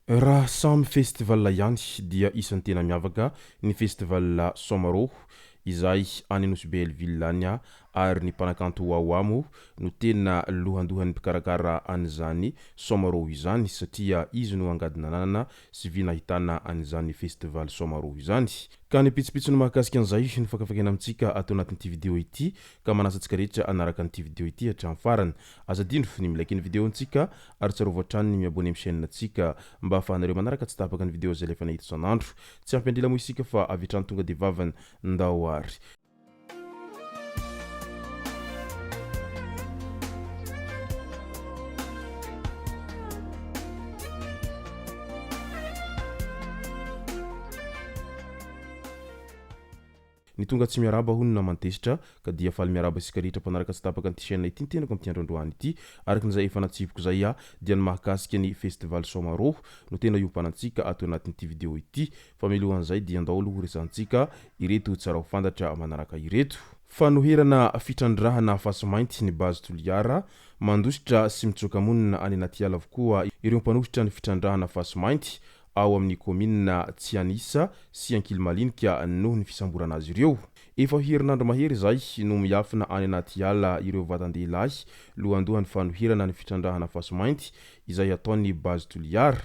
Raha samy festival ihany dia isan'ny tena miavaka ny festival Somaroho izay any Anosy-Belleville any ary ny Mpanakanto Wawa mo no tena lohandohan'ny mpikarakara an'izany Somaroho izany satria izy no angadinanana sy vinahitana an'izany festival Somaroho izany. Ka ny pitsopitsony mahakasika an'izay ny fakafakena amintsika atao anatin'ity vidéo ity ka manasa antsika rehetra anaraka an'ity vidéo ity hatramin'ny farany. Azadino ny milaiky ny vidéo antsika ary tsarovatra trany ny Abonneo amin'ny chaîne antsika mba ahafahanareo manaraka tsy tapaka ny vidéo izay lefa nahita isan'andro. Tsy ampy mo isika fa avy hatrany tonga de vavany ndao ary. Ny tonga tsy miaraba hono na mantesitra ka dia faly miaraba isika rehetra mpanaraka tsy tapaka an'ity chaîne ity tenako amin'ity androandroany ity arakin'izay efa natsivoko zay dia ny mahakasika ny festival Somaroho no tena iompanantsika atao anatin'ity vidéo ity fa mialohan'izay dia andao aloha resantsika ireto tsara ho fantatra manaraka ireto. Fanoherana fitrandrahana fasy mainty ny bazy toliara mandositra sy mitsoka monina any anaty ala avokoa ireo mpanositra ny fitrandrahana fasy mainty ao amin'ny komina Tsianisa sy Ankilmalinika noho ny fisamborana azy ireo. Efa herinandro mahery zay no miafina any anaty ala ireo vatandehilahy lohandohan'ny fanoherana ny fitrandrahana fasy mainty izay ataon'ny bazy toliara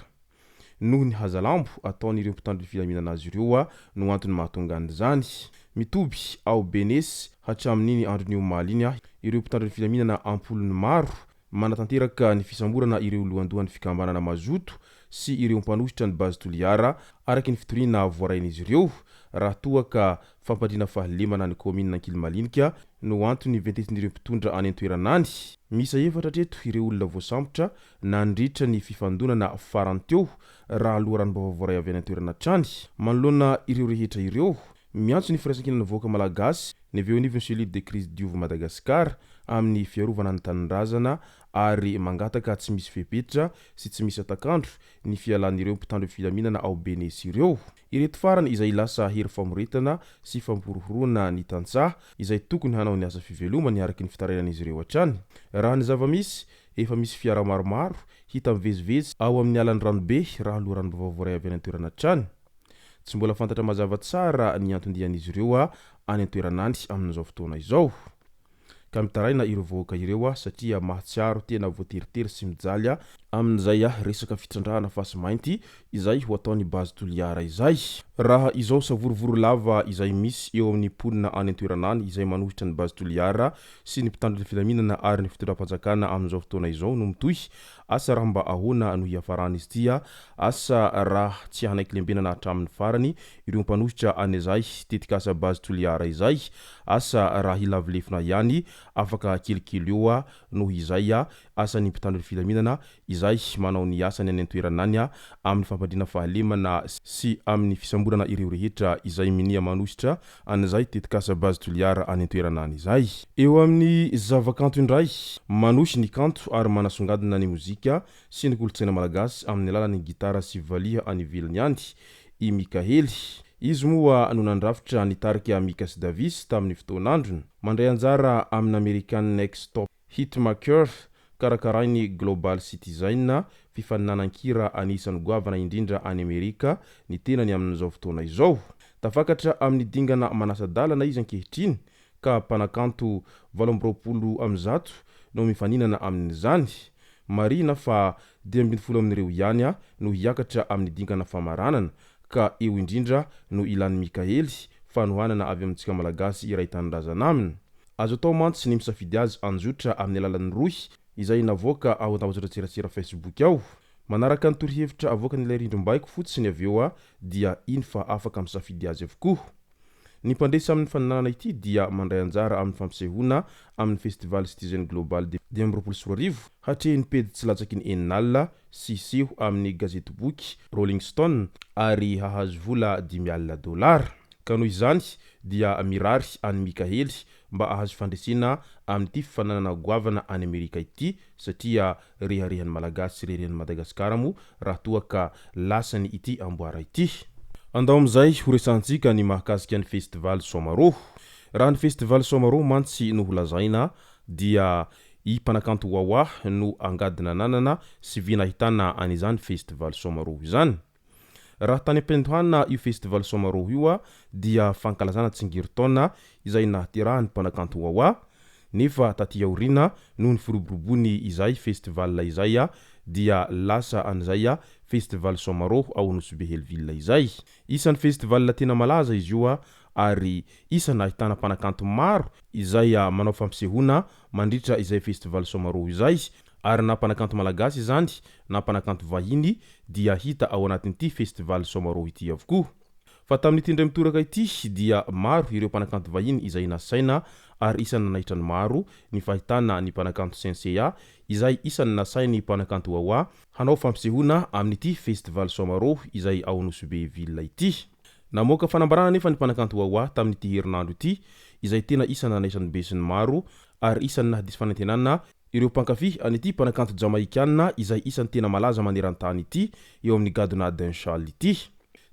noho ny hazalambo ataon'ireo mpitandro ny filaminana azy ireo no antony mahatonga an'izany. Mitoby ao Benesy hatramin'iny andron'io maliny ireo mpitandro ny filaminana ampolony maro manatanteraka ny fisamborana ireo lohandohan'ny fikambanana mazoto sy ireo mpanositra ny bazy toliara araky ny fitoriana voarain'izy ireo raha toa ka fampadrina fahalemana ny komina Ankilmalinika no antony ventesin'ireo mpitondra any an-toeranany. Misa efatra treto ireo olona voasambotra nandritra ny fifandonana farany teo raha aloharano voaray avy any an-toerana trany manoloana ireo rehetra ireo miantso ny firaisankinana voaka malagasy ny veonivy cellule de crise diova Madagasikara amin'ny fiarovana ny tanindrazana ary mangataka tsy misy fepetra sy tsy misy atakandro ny fialan'ireo mpitandro filaminana ao Benesy ireo. Ireto farany izay lasa hery famoretana sy famporohorona ny tantsaha izay tokony hanao ny asa fivelomany araky ny fitarainan'izy ireo hatrany. Raha ny zava-misy efa misy fiara maromaro hita mivezivezy ao amin'ny alan'ny ranobe raha aloha rano voaray avy any an-toerana hatrany. Tsy mbola fantatra mazava tsara ny antondian'izy ireo any an-toeranany amin'izao fotoana izao. Ka mitaraina ireo voaka ireo satria mahatsiaro tena voateritery sy mijaly amin'izay resaka fitrandrahana fasy mainty izay ho ataon'ny bazy toliara izay. Raha izao savorovoro lava izay misy eo amin'ny ponina any an-toeranany izay manohitra ny bazy toliara sy ny mpitandro ny filaminana ary ny fitondram-panjakana amin'izao fotoana izao no mitohy asa raha mba ahoana no hiafarana izy tia asa raha tsy hanaiky lembenana hatramin'ny farany ireo mpanositra an'izay tetikasa bazy toliara izay asa raha hilavilefina ihany afaka kelikely eo noho izay asa ny mpitandro ny filaminana izay manao ny asany any an-toeranany amin'ny fampandrina fahalemana sy amin'ny fisamborana ireo rehetra izay minia manositra an'izay tetikasa bazy toliara any an-toeranany izay. Eo amin'ny zavakanto indray manosy ny kanto ary manasongadina ny mozika sy ny kolotsaina malagasy amin'ny alalan'ny gitara sy valiha any ivelany any i Mikahely. Izy moa no nandrafitra nitarika Mika sy Davis tamin'ny fotoanandrony mandray anjara amin'ny American Next Top Hitmaker karakarainy Global Citizen fifaninanan-kira anisan'ny goavana indrindra any Amerika ny tenany amin'izao fotoana izao. Tafakatra amin'ny dingana manasa-dalana izy ankehitriny ka Mpanakanto 20 no mifaninana amin'izany. Marina fa 12 amin'ireo ihany no hiakatra amin'ny dingana famaranana ka eo indrindra no ilan'ny Mikahely fanohanana avy amintsika malagasy iray tanindrazana aminy. Azo atao mantsy ny misafidy azy anjotra amin'ny alalan'ny rohy izay navoaka ao an-tahotsiratsira Facebook ao. Manaraka ny torohevitra avoaka n'ilay rindrom-baiko fotsiny avy eo dia iny fa afaka misafidy azy avokoa. Ny mpandresy amin'ny faninanana ity dia mandray anjara amin'ny fampisehoana amin'ny festival Citizen Global de 2024 hatrehiny pedy tsy latsaky ny eninalina sy seho amin'ny gazety boky Rolling Stone ary hahazo vola $10,000. Ka noho izany dia mirary any Mikahely mba ahazo fandresena amin'ity fifananana goavana any Amerika ity satria reharehan'ny malagasy reharehan'ny Madagasikara mo raha toa ka lasany ity amboara ity. Andao am'izay horesantsika ny mahakasika ny festival Somaroho. Raha ny festival Somaroho mantsy no holazaina dia I Mpanakanto Wawa no angadina nanana sy vinahitana an'izany festival Somaroho izany. Raha tany am-pintohana io festival Somaroho io dia fankalazana tsingeritaona izay nahaterahan'ny Mpanakanto Wawa, nefa taty aorina noho ny firoborobony izay festival izay dia lasa an'izay festival Somaroho ao Anosibe Helville izay. Isan'ny festival tena malaza izy io ary isany ahitana Mpanakanto maro izay manao fampisehona mandritra izay festival Somaroho izay, ary na Mpanakanto malagasy zany na Mpanakanto vahiny dia hita ao anatin'ity festival Somaroho ity avokoa. Fa tamin'ity indray mitoraka ity dia maro ireo Mpanakanto vahiny izay nasaina ary isany nanahitrany maro ny fahitana ny Mpanakanto Shenseea izay isany nasainy Mpanakanto Wawa hanao fampisehona amin'ity festival Somaroho izay ao Anosibe Ville ity. Namoaka fanambarana nefa ny Mpanakanto Wawa tamin'ity herinandro ity izay tena isany nanaisan'ny besin'ny maro ary isany nahdisy fanantenana ireo mpankafy an'ity Mpanakanto jamaïcaine izay isany tena malaza maneran-tany ity eo amin'ny gadona Denchal ity.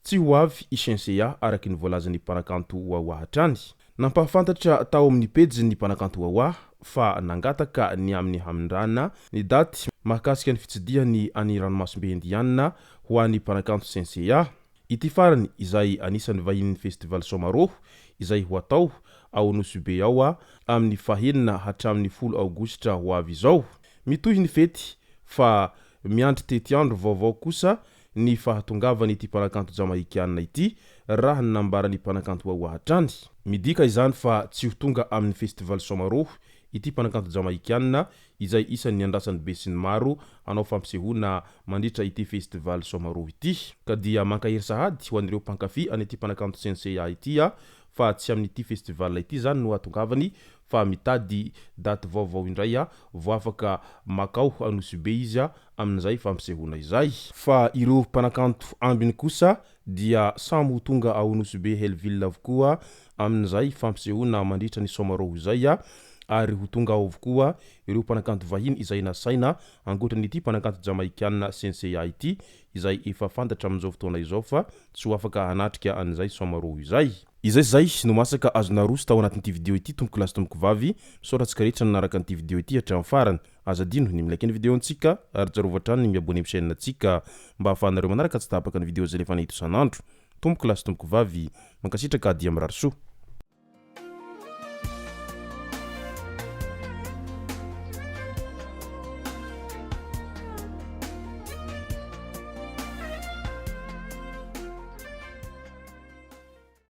Tsy ho avy i Shenseea araky ny voalazan'ny Mpanakanto Wawa hatrany. Nampahafantatra tao amin'ny pejy ny Mpanakanto Wawa fa nangataka ny amin'ny hamindrana ny daty mahakasika ny fitsidihany any ranomasimbe Indiana ho an'ny Mpanakanto Shenseea. Ity farany izay anisan'ny vahin'ny festival Somaroho izay ho atao ao Anosibe ao amin'ny 9 hatramin'ny 10 aogositra ho avy izao. Mitohy ny fety fa miandry tety andro vaovao kosa ny fahatongavany ity Mpanakanto jamaïcaine ity raha ny nambarany Mpanakanto Wawa hatrany. Midika izany fa tsy ho tonga amin'ny festival Somaroho ity Mpanakanto jamaïcaine izay isan'ny andrasan'ny besin'ny maro hanao fampisehona mandritra ity festival Somaroho ity. Ka dia mankahery sahady ho an'ireo mpankafy an'ity Mpanakanto Shenseea ity fa tsy amin'ity festival ity zany no atongavany fa mitady daty vaovao indray vao afaka makao Anosibe izy amin'izay fampisehona izay. Fa ireo Mpanakanto ambiny kosa dia samy ho tonga ao Anosibe Helville avokoa amin'izay fampisehona mandritra ny Somaroho izay ary ho tonga ao avokoa ireo Mpanakanto vahiny izay nasaina ankoatran'ity Mpanakanto jamaïcaine Shenseea ity izay efa fantatra amin'izao fotoana izao fa tsy ho afaka hanatrika an'izay Somaroho izay. Izay no masaka azona roso tao anatin'ity video ity tompoko lasy tompoko vavy, soratsika rehetra nanaraka an'ity video ity hatramin'ny farany. Azadino ny milaiky ny video antsika ary jarovatra ny miabone amin'ny chaîne antsika mba ahafahanareo manaraka tsy tapaka ny video zay lefa nahita isan'andro. Tompoko lasy tompoko vavy, mankasitraka dia mirary soa.